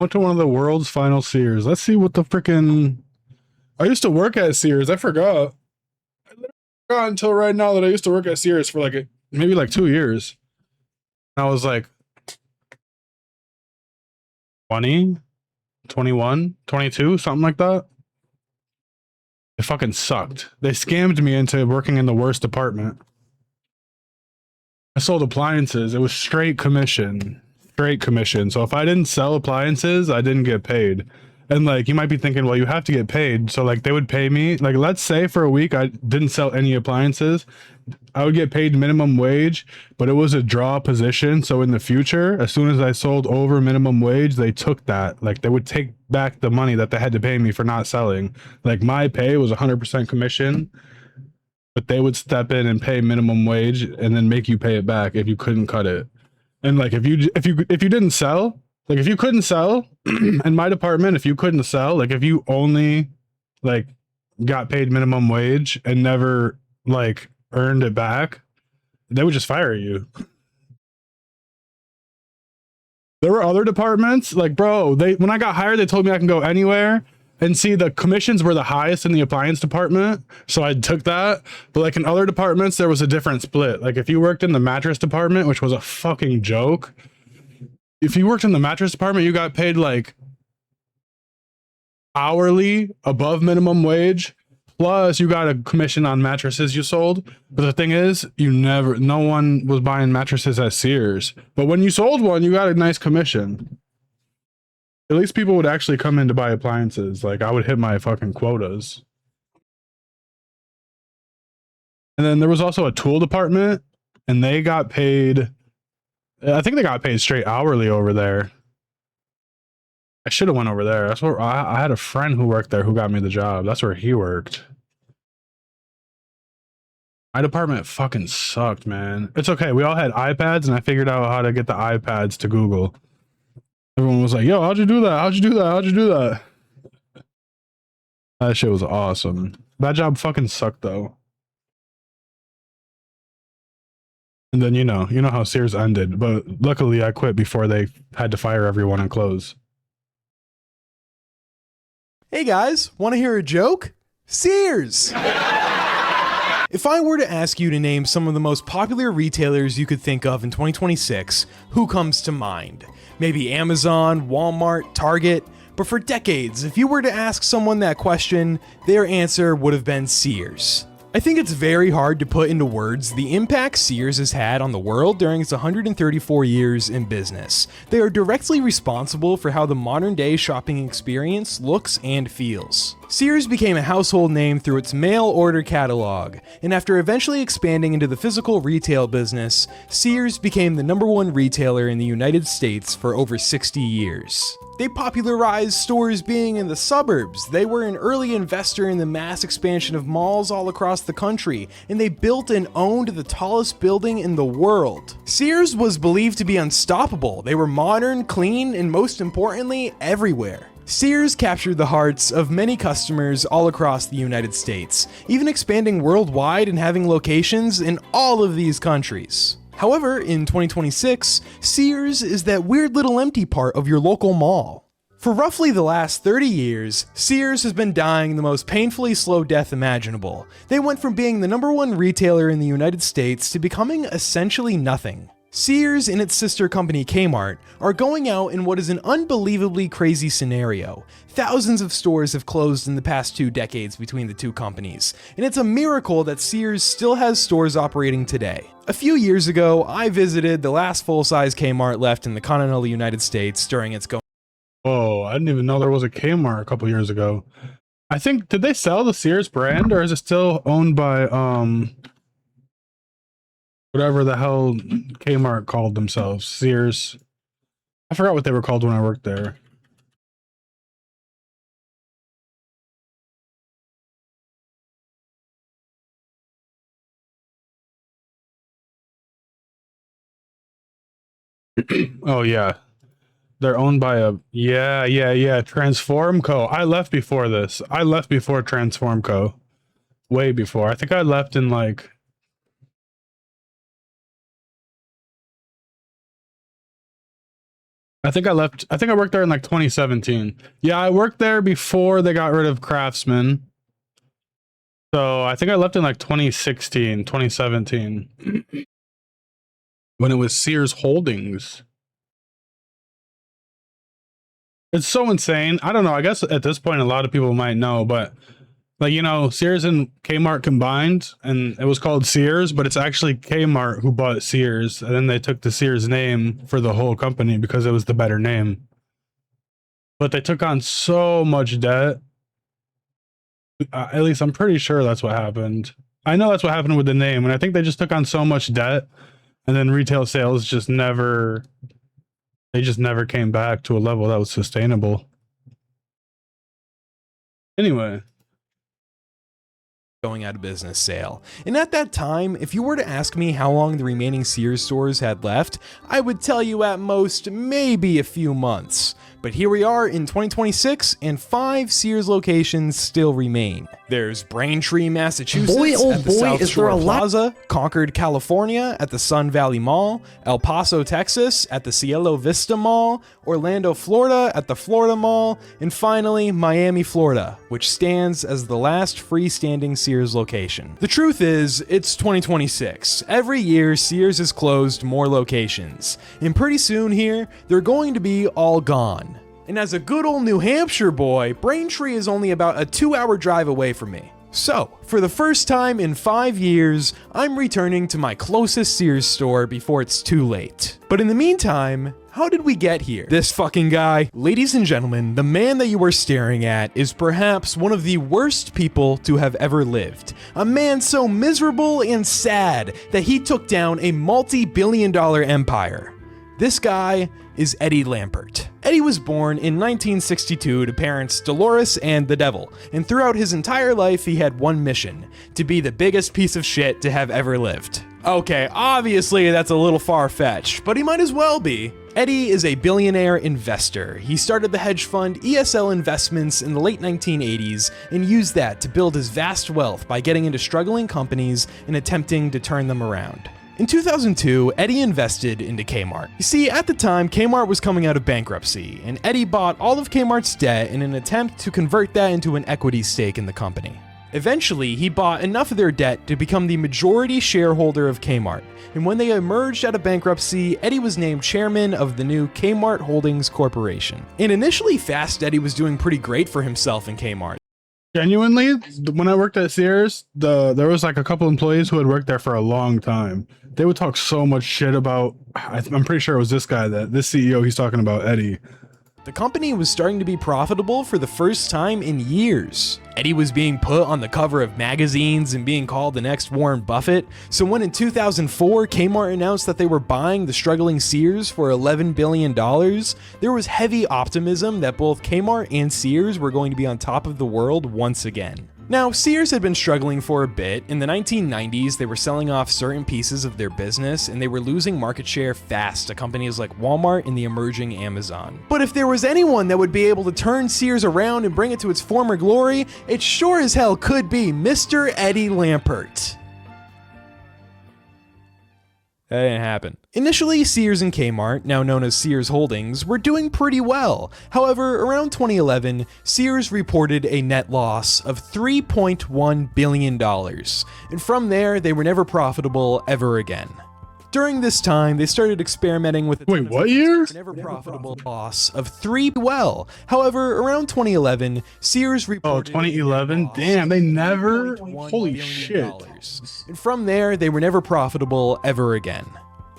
Went to one of the world's final Sears. Let's see what the freaking. I used to work at Sears. I forgot. I literally forgot until right now that I used to work at Sears for like maybe like 2 years. I was like 20, 21, 22, something like that. It fucking sucked. They scammed me into working in the worst department. I sold appliances. It was straight commission. Straight commission. So if I didn't sell appliances, I didn't get paid. And like you might be thinking, well, you have to get paid. So like they would pay me, like let's say for a week I didn't sell any appliances. I would get paid minimum wage, but it was a draw position. So in the future, as soon as I sold over minimum wage, they took that. Like they would take back the money that they had to pay me for not selling. Like my pay was 100% commission, but they would step in and pay minimum wage and then make you pay it back if you couldn't cut it. And like if you didn't sell, like if you couldn't sell in my department, if you couldn't sell, like if you only like got paid minimum wage and never like earned it back, they would just fire you. There were other departments, like bro, they when I got hired, they told me I can go anywhere. And see, the commissions were the highest in the appliance department, so I took that. But like in other departments, there was a different split. Like if you worked in the mattress department, which was a fucking joke, if you worked in the mattress department, you got paid like hourly above minimum wage. Plus, you got a commission on mattresses you sold. But the thing is, no one was buying mattresses at Sears. But when you sold one, you got a nice commission. At least people would actually come in to buy appliances. Like I would hit my fucking quotas. And then there was also a tool department, and they got paid. I think they got paid straight hourly over there. I should have went over there. That's where I had a friend who worked there who got me the job. That's where he worked. My department fucking sucked, man. It's okay. We all had iPads, and I figured out how to get the iPads to Google. Everyone was like, yo, how'd you do that? How'd you do that? How'd you do that? That shit was awesome. That job fucking sucked though. And then you know how Sears ended, but luckily I quit before they had to fire everyone and close. Hey guys, want to hear a joke? Sears! If I were to ask you to name some of the most popular retailers you could think of in 2026, who comes to mind? Maybe Amazon, Walmart, Target? But for decades, if you were to ask someone that question, their answer would have been Sears. I think it's very hard to put into words the impact Sears has had on the world during its 134 years in business. They are directly responsible for how the modern day shopping experience looks and feels. Sears became a household name through its mail order catalog, and after eventually expanding into the physical retail business, Sears became the #1 retailer in the United States for over 60 years. They popularized stores being in the suburbs. They were an early investor in the mass expansion of malls all across the country, and they built and owned the tallest building in the world. Sears was believed to be unstoppable. They were modern, clean, and most importantly, everywhere. Sears captured the hearts of many customers all across the United States, even expanding worldwide and having locations in all of these countries. However, in 2026, Sears is that weird little empty part of your local mall. For roughly the last 30 years, Sears has been dying the most painfully slow death imaginable. They went from being the #1 retailer in the United States to becoming essentially nothing. Sears and its sister company Kmart are going out in what is an unbelievably crazy scenario. Thousands of stores have closed in the past 2 decades between the two companies, and it's a miracle that Sears still has stores operating today. A few years ago, I visited the last full-size Kmart left in the continental United States during its going. Oh, I didn't even know there was a Kmart a couple years ago. I think, did they sell the Sears brand, or is it still owned by whatever the hell Kmart called themselves? Sears. I forgot what they were called when I worked there. Oh yeah. They're owned by a Transform Co. I left before this. I left before Transform Co. Way before. I think I left in like I think I left. I think I worked there in like 2017. Yeah, I worked there before they got rid of Craftsman. So I think I left in like 2016, 2017 when it was Sears Holdings. It's so insane. I don't know. I guess at this point, a lot of people might know, but like, you know, Sears and Kmart combined and it was called Sears, but it's actually Kmart who bought Sears. And then they took the Sears name for the whole company because it was the better name. But they took on so much debt. At least I'm pretty sure that's what happened. I know that's what happened with the name. And I think they just took on so much debt and then retail sales just never, they just never came back to a level that was sustainable. Anyway. Going out of business sale. And at that time, if you were to ask me how long the remaining Sears stores had left, I would tell you at most maybe a few months. But here we are in 2026 and 5 Sears locations still remain. There's Braintree, Massachusetts at the South Shore Plaza, Concord, California at the Sun Valley Mall, El Paso, Texas at the Cielo Vista Mall, Orlando, Florida at the Florida Mall, and finally Miami, Florida, which stands as the last freestanding Sears location. The truth is, it's 2026. Every year, Sears has closed more locations, and pretty soon here, they're going to be all gone. And as a good old New Hampshire boy, Braintree is only about a 2-hour drive away from me. So, for the first time in 5 years, I'm returning to my closest Sears store before it's too late. But in the meantime, how did we get here? This fucking guy. Ladies and gentlemen, the man that you are staring at is perhaps one of the worst people to have ever lived. A man so miserable and sad that he took down a multi-billion-dollar empire. This guy is Eddie Lampert. Eddie was born in 1962 to parents Dolores and the Devil, and throughout his entire life he had one mission: to be the biggest piece of shit to have ever lived. Okay, obviously that's a little far-fetched, but he might as well be. Eddie is a billionaire investor. He started the hedge fund ESL Investments in the late 1980s and used that to build his vast wealth by getting into struggling companies and attempting to turn them around. In 2002, Eddie invested into Kmart. You see, at the time, Kmart was coming out of bankruptcy, and Eddie bought all of Kmart's debt in an attempt to convert that into an equity stake in the company. Eventually, he bought enough of their debt to become the majority shareholder of Kmart, and when they emerged out of bankruptcy, Eddie was named chairman of the new Kmart Holdings Corporation. And initially, Fast Eddie was doing pretty great for himself in Kmart. Genuinely, when I worked at Sears, there was like a couple employees who had worked there for a long time. They would talk so much shit about, I'm pretty sure it was this guy, this CEO he's talking about, Eddie. The company was starting to be profitable for the first time in years. Eddie was being put on the cover of magazines and being called the next Warren Buffett. So when in 2004, Kmart announced that they were buying the struggling Sears for $11 billion, there was heavy optimism that both Kmart and Sears were going to be on top of the world once again. Now, Sears had been struggling for a bit. In the 1990s, they were selling off certain pieces of their business and they were losing market share fast to companies like Walmart and the emerging Amazon. But if there was anyone that would be able to turn Sears around and bring it to its former glory, it sure as hell could be Mr. Eddie Lampert. That didn't happen. Initially, Sears and Kmart, now known as Sears Holdings, were doing pretty well. However, around 2011, Sears reported a net loss of $3.1 billion. And from there, they were never profitable ever again. During this time, they started experimenting with what year? Never profitable loss of However, around 2011, Sears reported 2011? Damn, they never. Holy shit. And from there, they were never profitable ever again.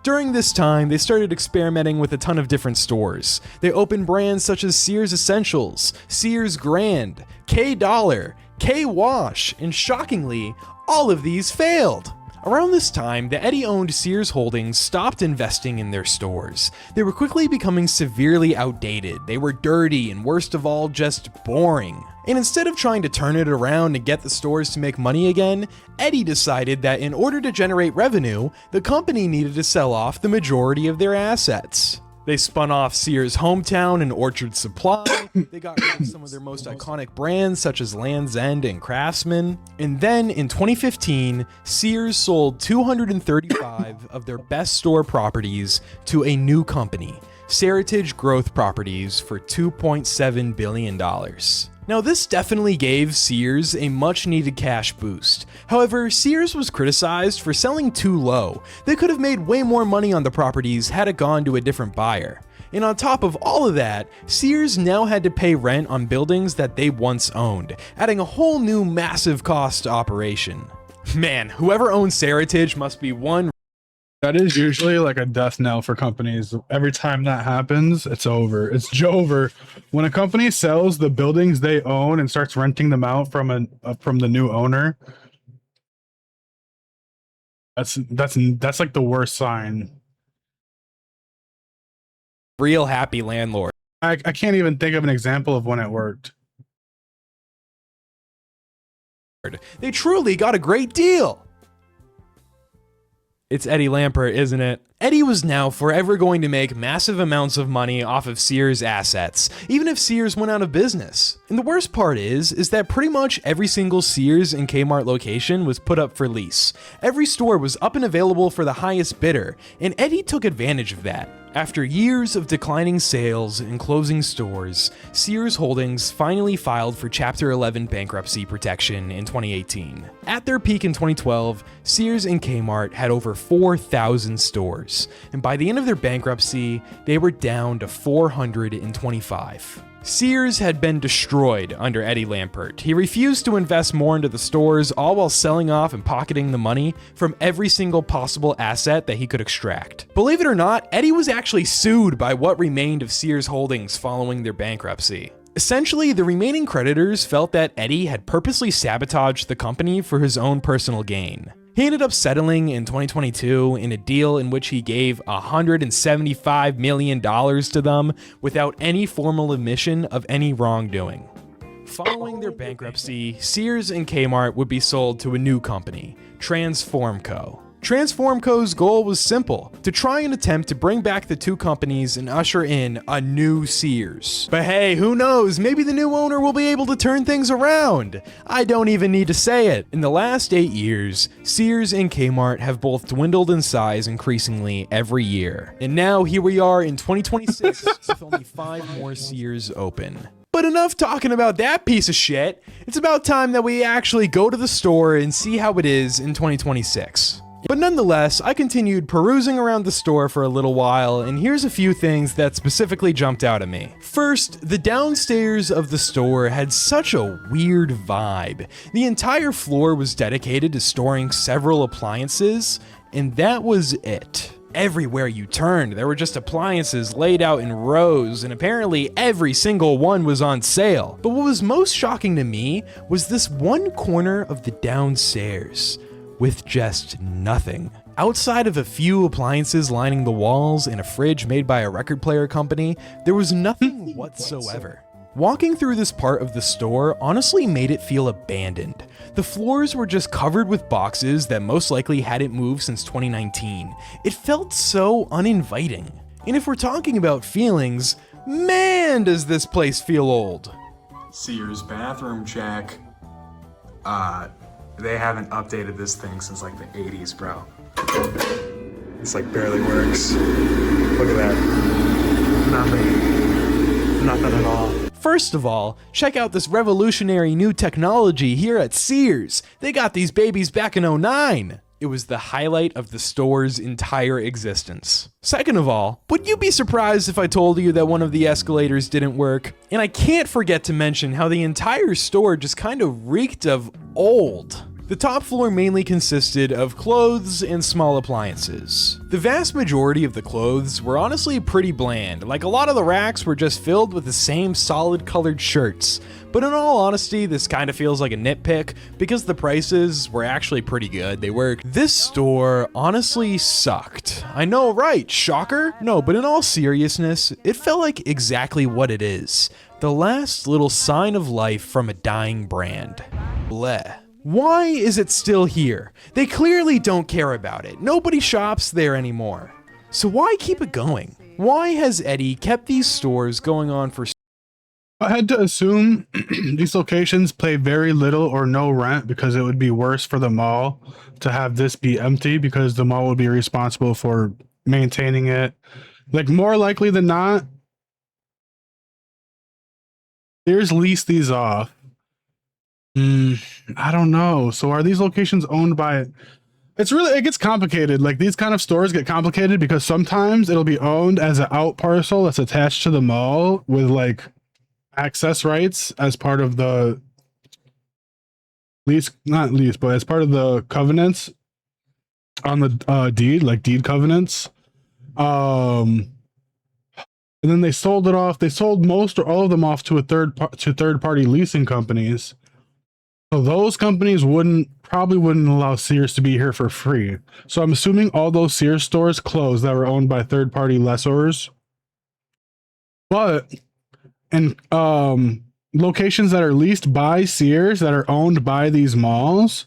During this time, they started experimenting with a ton of different stores. They opened brands such as Sears Essentials, Sears Grand, K-Dollar, K-Wash, and shockingly, all of these failed. Around this time, the Eddie-owned Sears Holdings stopped investing in their stores. They were quickly becoming severely outdated. They were dirty and worst of all, just boring. And instead of trying to turn it around and get the stores to make money again, Eddie decided that in order to generate revenue, the company needed to sell off the majority of their assets. They spun off Sears Hometown and Orchard Supply. They got rid of some of their most iconic brands such as Land's End and Craftsman. And then in 2015, Sears sold 235 of their best store properties to a new company, Seritage Growth Properties for $2.7 billion. Now, this definitely gave Sears a much needed cash boost. However, Sears was criticized for selling too low. They could have made way more money on the properties had it gone to a different buyer. And on top of all of that, Sears now had to pay rent on buildings that they once owned, adding a whole new massive cost to operation. Man, whoever owns Seritage must be one. That is usually like a death knell for companies. Every time that happens, it's over. It's Jover. When a company sells the buildings they own and starts renting them out from the new owner, that's like the worst sign. Real happy landlord. I can't even think of an example of when it worked. They truly got a great deal. It's Eddie Lampert, isn't it? Eddie was now forever going to make massive amounts of money off of Sears assets, even if Sears went out of business. And the worst part is that pretty much every single Sears and Kmart location was put up for lease. Every store was up and available for the highest bidder, and Eddie took advantage of that. After years of declining sales and closing stores, Sears Holdings finally filed for Chapter 11 bankruptcy protection in 2018. At their peak in 2012, Sears and Kmart had over 4,000 stores, and by the end of their bankruptcy, they were down to 425. Sears had been destroyed under Eddie Lampert. He refused to invest more into the stores, all while selling off and pocketing the money from every single possible asset that he could extract. Believe it or not, Eddie was actually sued by what remained of Sears Holdings following their bankruptcy. Essentially, the remaining creditors felt that Eddie had purposely sabotaged the company for his own personal gain. He ended up settling in 2022 in a deal in which he gave $175 million to them without any formal admission of any wrongdoing. Following their bankruptcy, Sears and Kmart would be sold to a new company, Transformco. Transformco's goal was simple, to try and attempt to bring back the two companies and usher in a new Sears. But hey, who knows, maybe the new owner will be able to turn things around. I don't even need to say it. In the last 8 years, Sears and Kmart have both dwindled in size increasingly every year. And now here we are in 2026 with only 5 more Sears open. But enough talking about that piece of shit. It's about time that we actually go to the store and see how it is in 2026. But nonetheless, I continued perusing around the store for a little while, and here's a few things that specifically jumped out at me. First, the downstairs of the store had such a weird vibe. The entire floor was dedicated to storing several appliances, and that was it. Everywhere you turned, there were just appliances laid out in rows, and apparently every single one was on sale. But what was most shocking to me was this one corner of the downstairs, with just nothing. Outside of a few appliances lining the walls and a fridge made by a record player company, there was nothing whatsoever. Walking through this part of the store honestly made it feel abandoned. The floors were just covered with boxes that most likely hadn't moved since 2019. It felt so uninviting. And if we're talking about feelings, man, does this place feel old. Sears bathroom check. They haven't updated this thing since like the 80s, bro. It's like barely works. Look at that. Nothing at all. First of all, check out this revolutionary new technology here at Sears. They got these babies back in '09. It was the highlight of the store's entire existence. Second of all, would you be surprised if I told you that one of the escalators didn't work? And I can't forget to mention how the entire store just kind of reeked of old. The top floor mainly consisted of clothes and small appliances. The vast majority of the clothes were honestly pretty bland, like a lot of the racks were just filled with the same solid colored shirts. But in all honesty, this kind of feels like a nitpick because the prices were actually pretty good. They were. This store honestly sucked. I know, right? Shocker? No, but in all seriousness, it felt like exactly what it is. The last little sign of life from a dying brand. Bleh. Why is it still here? They clearly don't care about it. Nobody shops there anymore. So why keep it going? Why has Eddie kept these stores going on for I had to assume these locations pay very little or no rent because it would be worse for the mall to have this be empty because the mall would be responsible for maintaining it, Like more likely than not, Sears leased these off. I don't know. So are these locations owned by? It gets complicated. Like these kind of stores get complicated because sometimes it'll be owned as an out parcel that's attached to the mall with like access rights as part of the lease, not lease, but as part of the covenants on the deed, like deed covenants. And then they sold it off. They sold most or all of them off to third party leasing companies. So those companies probably wouldn't allow Sears to be here for free. So I'm assuming all those Sears stores closed that were owned by third party lessors. But in locations that are leased by Sears that are owned by these malls,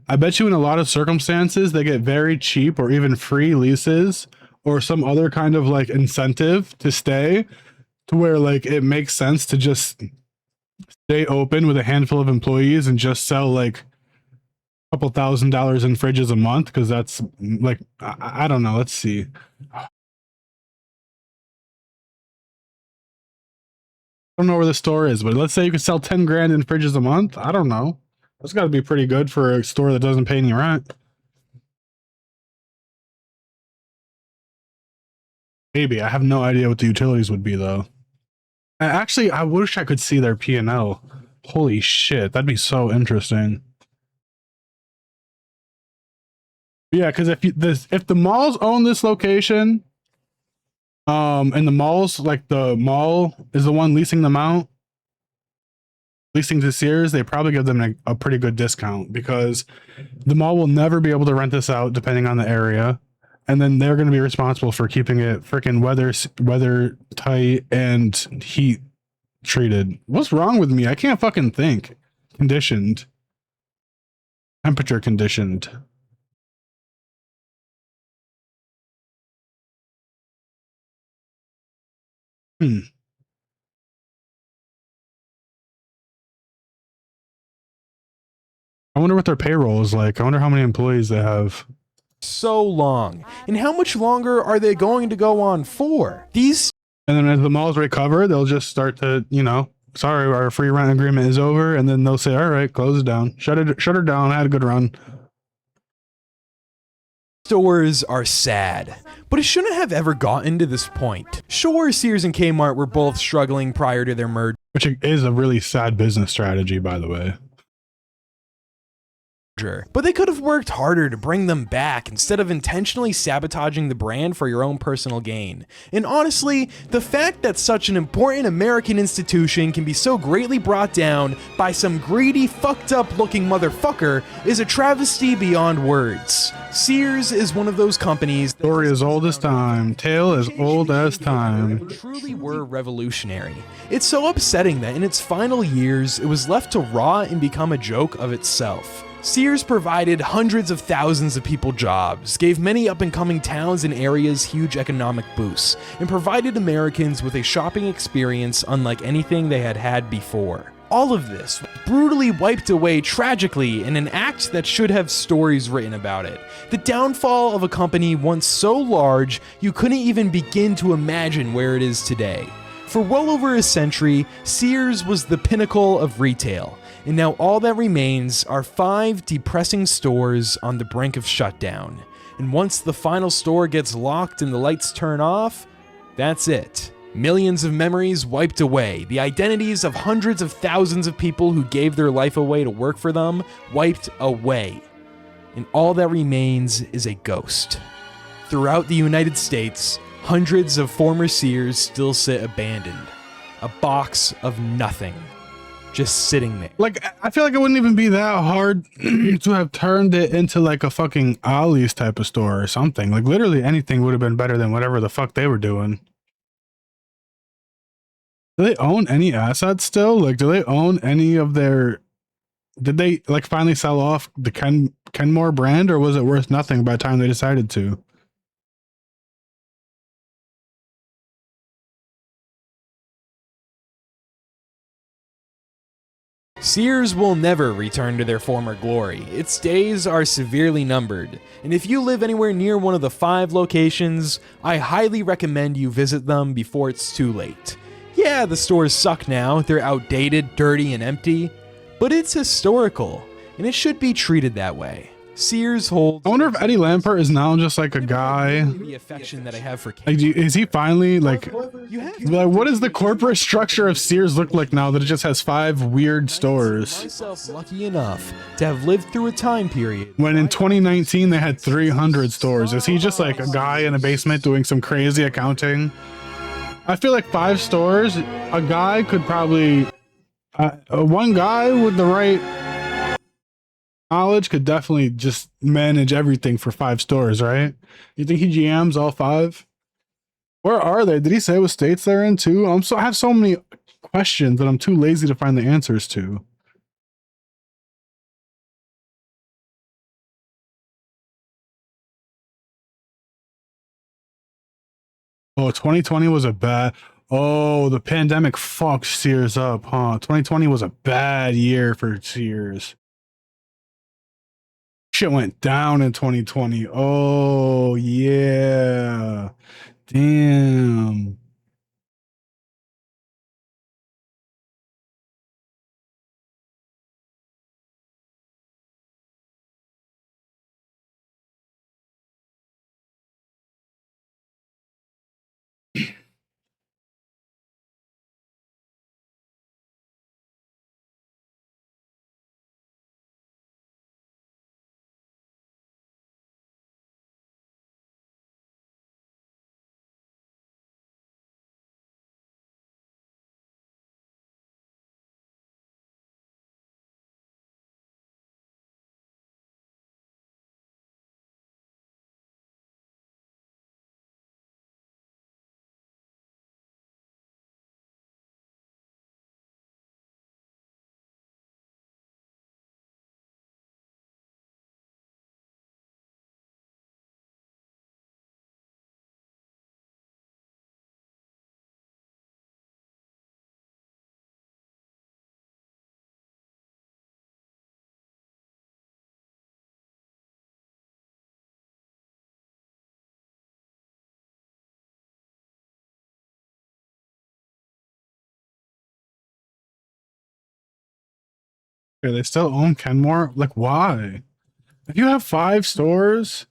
I bet you in a lot of circumstances they get very cheap or even free leases or some other kind of like incentive to stay, to where like it makes sense to just stay open with a handful of employees and just sell like a couple $1,000s in fridges a month, because that's like I don't know. Let's see. I don't know where the store is, but let's say you could sell 10 grand in fridges a month. I don't know. That's got to be pretty good for a store that doesn't pay any rent. Maybe. I have no idea what the utilities would be though. Actually, I wish I could see their P&L. Holy shit, that'd be so interesting. Yeah, because if the malls own this location, and the malls, like the mall is the one leasing them out, leasing to Sears, they probably give them a pretty good discount, because the mall will never be able to rent this out depending on the area, and then they're going to be responsible for keeping it freaking weather tight and heat treated. What's wrong with me? I can't fucking think. Conditioned, temperature conditioned. I wonder what their payroll is like. I wonder how many employees they have. So long. And how much longer are they going to go on for? These. And then as the malls recover, they'll just start to, sorry, our free rent agreement is over. And then they'll say, all right, close it down. Shut her down. I had a good run. Stores are sad, but it shouldn't have ever gotten to this point. Sure, Sears and Kmart were both struggling prior to their merger, Which is a really sad business strategy, by the way. but they could have worked harder to bring them back instead of intentionally sabotaging the brand for your own personal gain. And honestly, the fact that such an important American institution can be so greatly brought down by some greedy, fucked up looking motherfucker is a travesty beyond words. Sears is one of those companies that Story as old as time, tale as old as time. truly were revolutionary. It's so upsetting that in its final years, it was left to rot and become a joke of itself. Sears provided hundreds of thousands of people jobs, gave many up-and-coming towns and areas huge economic boosts, and provided Americans with a shopping experience unlike anything they had had before. All of this brutally wiped away tragically in an act that should have stories written about it. The downfall of a company once so large you couldn't even begin to imagine where it is today. For well over a century, Sears was the pinnacle of retail, and now all that remains are 5 depressing stores on the brink of shutdown. And once the final store gets locked and the lights turn off, that's it. Millions of memories wiped away, the identities of hundreds of thousands of people who gave their life away to work for them wiped away. And all that remains is a ghost. Throughout the United States, hundreds of former Sears still sit abandoned. A box of nothing. Just sitting there. Like, I feel like it wouldn't even be that hard to have turned it into like a fucking Ollie's type of store or something. Like, literally anything would have been better than whatever the fuck they were doing. Do they own any assets still? Like, do they own any of their... Did they, like, finally sell off the Kenmore brand, or was it worth nothing by the time they decided to? Sears will never return to their former glory. Its days are severely numbered, and if you live anywhere near one of the 5 locations, I highly recommend you visit them before it's too late. Yeah, the stores suck now, they're outdated, dirty, and empty, but it's historical, and it should be treated that way. Sears holds... I wonder if Eddie Lampert is now just like a guy. The affection that I have for Like, is he finally like what does the corporate structure of Sears look like now that it just has 5 weird stores? Myself lucky enough to have lived through a time period When in 2019 they had 300 stores. Is he just like a guy in a basement doing some crazy accounting? I feel like 5 stores, a guy could probably, one guy with the right knowledge could definitely just manage everything for 5 stores, right? You think he GMs all 5? Where are they? Did he say what states they're in too? I have so many questions that I'm too lazy to find the answers to. Oh, 2020 was a bad... Oh, the pandemic fucked Sears up, huh? 2020 was a bad year for Sears. Shit went down in 2020. Oh, yeah. Damn. Okay, they still own Kenmore? Like, why? If you have 5 stores...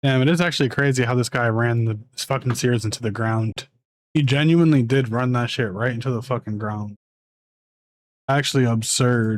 Damn, it is actually crazy how this guy ran this fucking Sears into the ground. He genuinely did run that shit right into the fucking ground. Actually absurd.